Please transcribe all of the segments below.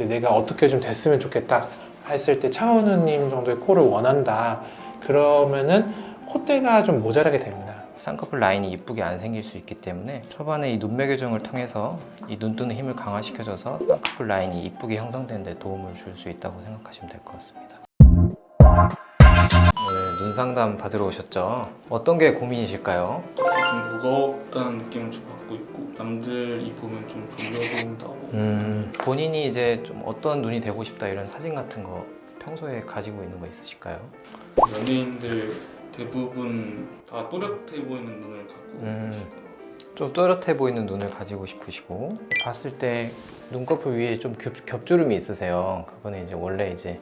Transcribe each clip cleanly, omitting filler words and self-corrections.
근데 내가 어떻게 좀 됐으면 좋겠다 했을 때 차은우님 정도의 코를 원한다 그러면은 콧대가 좀 모자라게 됩니다. 쌍꺼풀 라인이 이쁘게 안 생길 수 있기 때문에 초반에 이 눈매 교정을 통해서 이 눈 뜨는 힘을 강화시켜줘서 쌍꺼풀 라인이 이쁘게 형성되는 데 도움을 줄 수 있다고 생각하시면 될 것 같습니다. 오늘 눈 상담 받으러 오셨죠? 어떤 게 고민이실까요? 좀 무겁다는 느낌을 좀 받고 있고 남들이 보면 좀 졸려 보인다고. 본인이 이제 좀 어떤 눈이 되고 싶다 이런 사진 같은 거 평소에 가지고 있는 거 있으실까요? 연예인들 대부분 다 또렷해 보이는 눈을 갖고 계시더라고요. 좀 또렷해 보이는 눈을 가지고 싶으시고 봤을 때 눈꺼풀 위에 좀 겹주름이 있으세요. 그거는 이제 원래 이제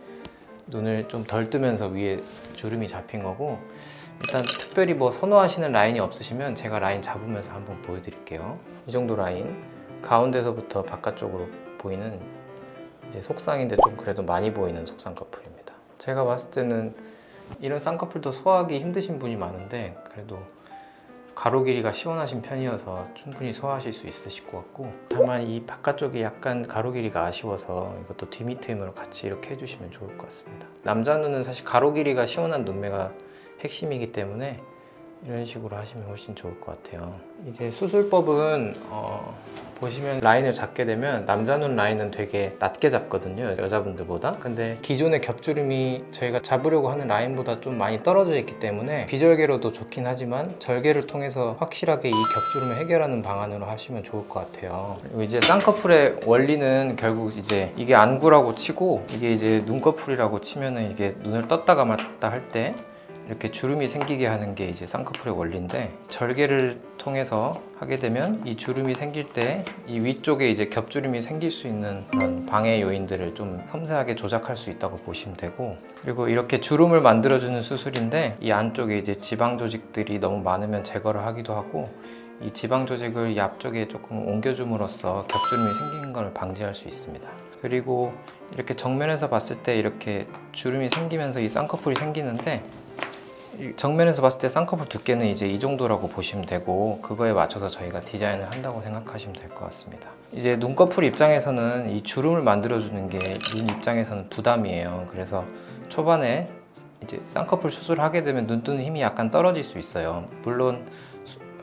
눈을 좀 덜 뜨면서 위에 주름이 잡힌 거고, 일단 특별히 뭐 선호하시는 라인이 없으시면 제가 라인 잡으면서 한번 보여드릴게요. 이 정도 라인, 가운데서부터 바깥쪽으로 보이는 이제 속쌍인데 좀 그래도 많이 보이는 속쌍꺼풀입니다. 제가 봤을 때는 이런 쌍꺼풀도 소화하기 힘드신 분이 많은데 그래도 가로 길이가 시원하신 편이어서 충분히 소화하실 수 있으실 것 같고, 다만 이 바깥쪽이 약간 가로 길이가 아쉬워서 이것도 뒤미트임으로 같이 이렇게 해주시면 좋을 것 같습니다. 남자 눈은 사실 가로 길이가 시원한 눈매가 핵심이기 때문에 이런 식으로 하시면 훨씬 좋을 것 같아요. 이제 수술법은 보시면 라인을 잡게 되면 남자 눈 라인은 되게 낮게 잡거든요, 여자분들보다. 근데 기존의 겹주름이 저희가 잡으려고 하는 라인보다 좀 많이 떨어져 있기 때문에 비절개로도 좋긴 하지만 절개를 통해서 확실하게 이 겹주름을 해결하는 방안으로 하시면 좋을 것 같아요. 그리고 이제 쌍꺼풀의 원리는 결국 이제 이게 안구라고 치고 이게 이제 눈꺼풀이라고 치면은 이게 눈을 떴다가 맞다 할 때 이렇게 주름이 생기게 하는 게 이제 쌍꺼풀의 원리인데, 절개를 통해서 하게 되면 이 주름이 생길 때 이 위쪽에 이제 겹주름이 생길 수 있는 그런 방해 요인들을 좀 섬세하게 조작할 수 있다고 보시면 되고, 그리고 이렇게 주름을 만들어주는 수술인데 이 안쪽에 이제 지방 조직들이 너무 많으면 제거를 하기도 하고, 이 지방 조직을 이 앞쪽에 조금 옮겨줌으로써 겹주름이 생기는 걸 방지할 수 있습니다. 그리고 이렇게 정면에서 봤을 때 이렇게 주름이 생기면서 이 쌍꺼풀이 생기는데, 정면에서 봤을 때 쌍꺼풀 두께는 이제 이 정도라고 보시면 되고, 그거에 맞춰서 저희가 디자인을 한다고 생각하시면 될 것 같습니다. 이제 눈꺼풀 입장에서는 이 주름을 만들어주는 게 눈 입장에서는 부담이에요. 그래서 초반에 이제 쌍꺼풀 수술을 하게 되면 눈 뜨는 힘이 약간 떨어질 수 있어요. 물론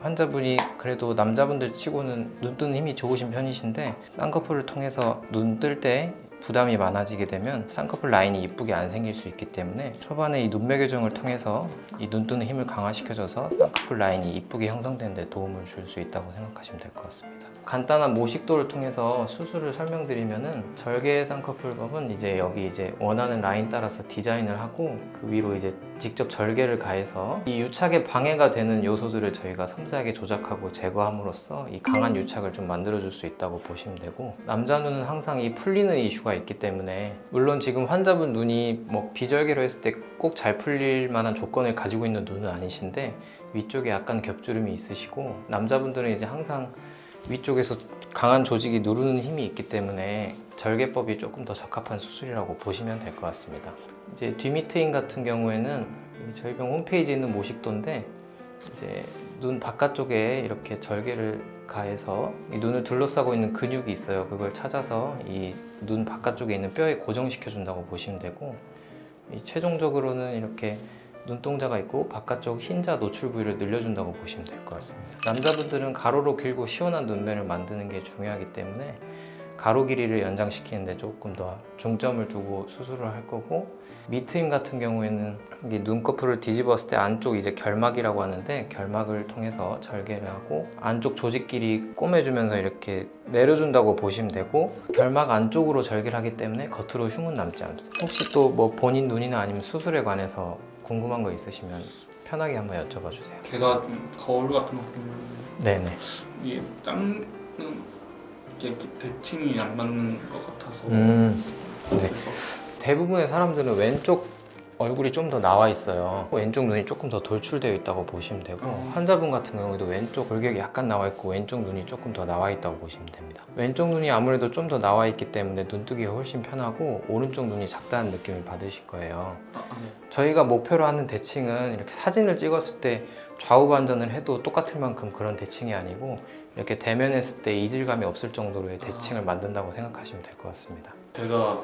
환자분이 그래도 남자분들 치고는 눈 뜨는 힘이 좋으신 편이신데, 쌍꺼풀을 통해서 눈 뜰 때 부담이 많아지게 되면 쌍꺼풀 라인이 이쁘게 안 생길 수 있기 때문에 초반에 이 눈매 교정을 통해서 이 눈 뜨는 힘을 강화시켜줘서 쌍꺼풀 라인이 이쁘게 형성되는 데 도움을 줄 수 있다고 생각하시면 될 것 같습니다. 간단한 모식도를 통해서 수술을 설명드리면은, 절개 쌍꺼풀법은 이제 여기 이제 원하는 라인 따라서 디자인을 하고 그 위로 이제 직접 절개를 가해서 이 유착에 방해가 되는 요소들을 저희가 섬세하게 조작하고 제거함으로써 이 강한 유착을 좀 만들어줄 수 있다고 보시면 되고, 남자 눈은 항상 이 풀리는 이슈가 있기 때문에, 물론 지금 환자분 눈이 뭐 비절개로 했을 때 꼭 잘 풀릴 만한 조건을 가지고 있는 눈은 아니신데 위쪽에 약간 겹주름이 있으시고, 남자분들은 이제 항상 위쪽에서 강한 조직이 누르는 힘이 있기 때문에 절개법이 조금 더 적합한 수술이라고 보시면 될 것 같습니다. 이제 뒤미트인 같은 경우에는 저희 병 홈페이지에 있는 모식도인데, 이제 눈 바깥쪽에 이렇게 절개를 가해서 이 눈을 둘러싸고 있는 근육이 있어요. 그걸 찾아서 이 눈 바깥쪽에 있는 뼈에 고정시켜 준다고 보시면 되고, 이 최종적으로는 이렇게 눈동자가 있고 바깥쪽 흰자 노출 부위를 늘려준다고 보시면 될 것 같습니다. 남자분들은 가로로 길고 시원한 눈매를 만드는 게 중요하기 때문에 가로 길이를 연장시키는데 조금 더 중점을 두고 수술을 할 거고, 미트임 같은 경우에는 이게 눈꺼풀을 뒤집었을 때 안쪽 이제 결막이라고 하는데, 결막을 통해서 절개를 하고 안쪽 조직끼리 꼬매주면서 이렇게 내려준다고 보시면 되고, 결막 안쪽으로 절개를 하기 때문에 겉으로 흉은 남지 않습니다. 혹시 또 뭐 본인 눈이나 아니면 수술에 관해서 궁금한 거 있으시면 편하게 한번 여쭤봐 주세요. 걔가 좀 거울 같은 거 보면 네네. 이게 닦는 이게 대칭이 안 맞는 것 같아서 네. 그래서 대부분의 사람들은 왼쪽 얼굴이 좀 더 나와 있어요. 왼쪽 눈이 조금 더 돌출되어 있다고 보시면 되고, 환자분 같은 경우에도 왼쪽 골격이 약간 나와 있고 왼쪽 눈이 조금 더 나와 있다고 보시면 됩니다. 왼쪽 눈이 아무래도 좀 더 나와 있기 때문에 눈뜨기가 훨씬 편하고, 오른쪽 눈이 작다는 느낌을 받으실 거예요. 저희가 목표로 하는 대칭은 이렇게 사진을 찍었을 때 좌우 반전을 해도 똑같을 만큼 그런 대칭이 아니고, 이렇게 대면했을 때 이질감이 없을 정도로의 대칭을 만든다고 생각하시면 될 것 같습니다. 제가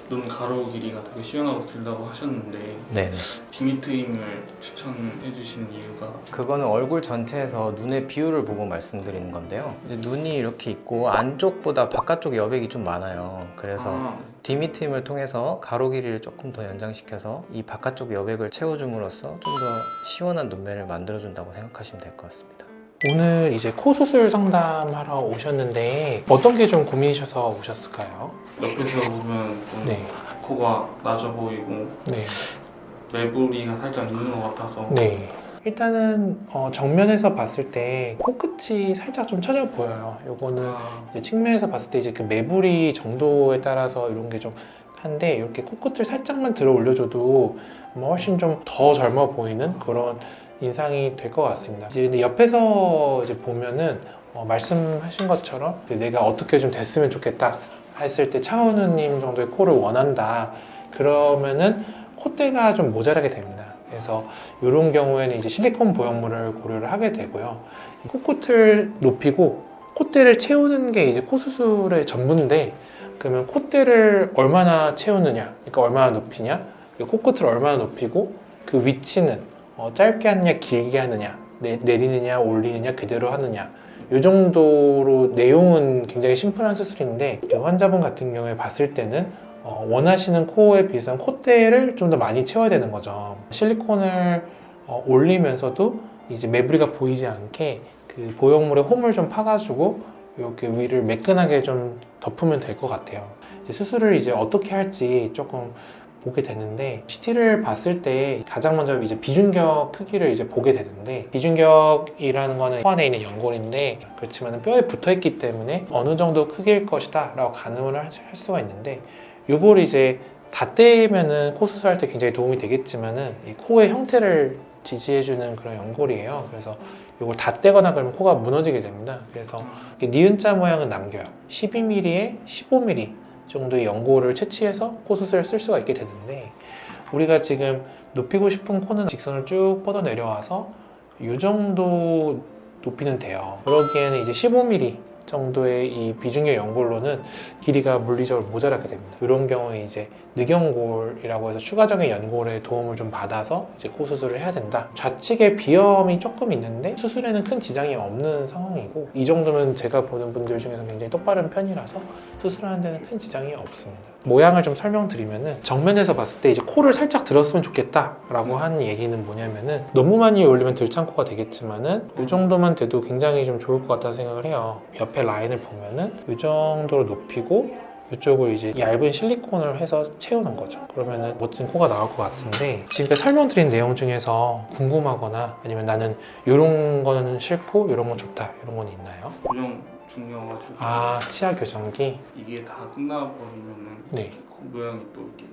눈 가로 길이가 되게 시원하고 길다고 하셨는데 네. 비미트임을 추천해 주신 이유가 그거는 얼굴 전체에서 눈의 비율을 보고 말씀드리는 건데요. 이제 눈이 이렇게 있고 안쪽보다 바깥쪽 여백이 좀 많아요. 그래서 디미트임을 통해서 가로 길이를 조금 더 연장시켜서 이 바깥쪽 여백을 채워줌으로써 좀 더 시원한 눈매를 만들어준다고 생각하시면 될 것 같습니다. 오늘 이제 코 수술 상담하러 오셨는데 어떤 게 좀 고민이셔서 오셨을까요? 옆에서 보면 좀 네, 코가 낮아 보이고 네, 매부리가 살짝 있는 것 같아서 네. 일단은 정면에서 봤을 때 코끝이 살짝 좀 처져 보여요. 요거는 이제 측면에서 봤을 때 이제 그 매부리 정도에 따라서 이런 게 좀 한데 이렇게 코끝을 살짝만 들어 올려줘도 훨씬 좀 더 젊어 보이는 그런 인상이 될 것 같습니다. 이제 근데 옆에서 이제 보면은 말씀하신 것처럼 내가 어떻게 좀 됐으면 좋겠다 했을 때 차은우님 정도의 코를 원한다. 그러면은 콧대가 좀 모자라게 됩니다. 그래서 이런 경우에는 이제 실리콘 보형물을 고려를 하게 되고요. 코끝을 높이고 콧대를 채우는 게 이제 코 수술의 전부인데, 그러면 콧대를 얼마나 채우느냐, 그러니까 얼마나 높이냐, 그리고 코끝을 얼마나 높이고 그 위치는 짧게 하느냐, 길게 하느냐, 내리느냐, 올리느냐, 그대로 하느냐. 이 정도로 내용은 굉장히 심플한 수술인데, 환자분 같은 경우에 봤을 때는 원하시는 코에 비해서는 콧대를 좀 더 많이 채워야 되는 거죠. 실리콘을 올리면서도 이제 매부리가 보이지 않게 그 보형물에 홈을 좀 파가지고 이렇게 위를 매끈하게 좀 덮으면 될 것 같아요. 이제 수술을 이제 어떻게 할지 조금 보게 되는데, CT를 봤을 때 가장 먼저 이제 비중격 크기를 이제 보게 되는데, 비중격이라는 거는 코 안에 있는 연골인데 그렇지만 뼈에 붙어 있기 때문에 어느 정도 크기일 것이다 라고 가늠을 할 수가 있는데, 이걸 이제 다 떼면은 코 수술할 때 굉장히 도움이 되겠지만은 이 코의 형태를 지지해주는 그런 연골이에요. 그래서 이걸 다 떼거나 그러면 코가 무너지게 됩니다. 그래서 니은자 모양은 남겨요. 12mm에 15mm 정도의 연골을 채취해서 코 수술을 쓸 수가 있게 되는데, 우리가 지금 높이고 싶은 코는 직선을 쭉 뻗어 내려와서 이 정도 높이는 돼요. 그러기에는 이제 15mm 정도의 이 비중격 연골로는 길이가 물리적으로 모자라게 됩니다. 이런 경우에 이제 늑연골이라고 해서 추가적인 연골의 도움을 좀 받아서 이제 코 수술을 해야 된다. 좌측에 비염이 조금 있는데 수술에는 큰 지장이 없는 상황이고, 이 정도면 제가 보는 분들 중에서 굉장히 똑바른 편이라서 수술하는 데는 큰 지장이 없습니다. 모양을 좀 설명드리면은, 정면에서 봤을 때 이제 코를 살짝 들었으면 좋겠다라고 한 얘기는 뭐냐면은, 너무 많이 올리면 들창코가 되겠지만은 이 정도만 돼도 굉장히 좀 좋을 것 같다는 생각을 해요. 옆에 라인을 보면은 이 정도로 높이고 이쪽을 이제 얇은 실리콘을 해서 채우는 거죠. 그러면은 멋진 코가 나올 것 같은데, 지금까지 설명드린 내용 중에서 궁금하거나 아니면 나는 이런 거는 싫고 이런 건 좋다 이런 건 있나요? 교정 중이어가지고 치아 교정기? 이게 다 끝나버리면은 네. 코 모양이 또 이렇게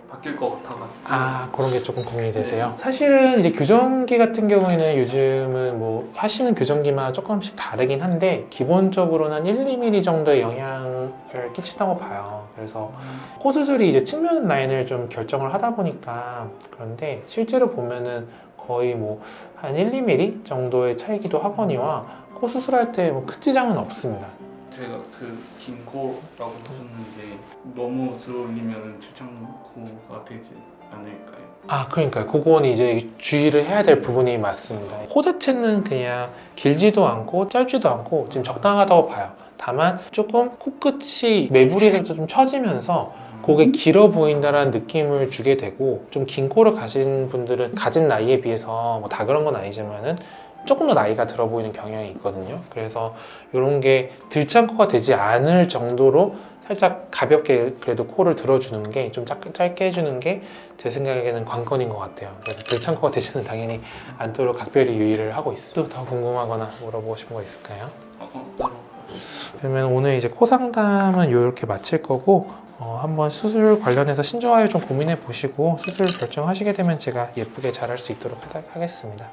바뀔 것 같아가지고 그런 게 조금 고민이 되세요? 사실은 이제 교정기 같은 경우에는 요즘은 뭐 하시는 교정기마다 조금씩 다르긴 한데, 기본적으로는 한 1, 2mm 정도의 영향을 끼친다고 봐요. 그래서 코 수술이 이제 측면 라인을 좀 결정을 하다 보니까 그런데, 실제로 보면은 거의 뭐 한 1, 2mm 정도의 차이기도 하거니와 코 수술할 때 뭐 큰 지장은 없습니다. 제가 그 긴 코라고 하셨는데 너무 들어올리면 들창코가 되지 않을까요? 그러니까요. 그건 이제 주의를 해야 될 부분이 맞습니다. 코 자체는 그냥 길지도 않고 짧지도 않고 지금 적당하다고 봐요. 다만 조금 코끝이 매부리에서 좀 처지면서 그게 길어 보인다는 느낌을 주게 되고, 좀 긴 코를 가진 분들은 가진 나이에 비해서 뭐 다 그런 건 아니지만은 조금 더 나이가 들어 보이는 경향이 있거든요. 그래서 이런 게 들창코가 되지 않을 정도로 살짝 가볍게 그래도 코를 들어주는 게, 좀 짧게 해주는 게 제 생각에는 관건인 것 같아요. 그래서 들창코가 되지는 당연히 않도록 각별히 유의를 하고 있어요. 또 더 궁금하거나 물어보고 싶은 거 있을까요? 따로. 그러면 오늘 이제 코 상담은 이렇게 마칠 거고, 한번 수술 관련해서 신조하에 좀 고민해 보시고 수술 결정하시게 되면 제가 예쁘게 잘할 수 있도록 하겠습니다.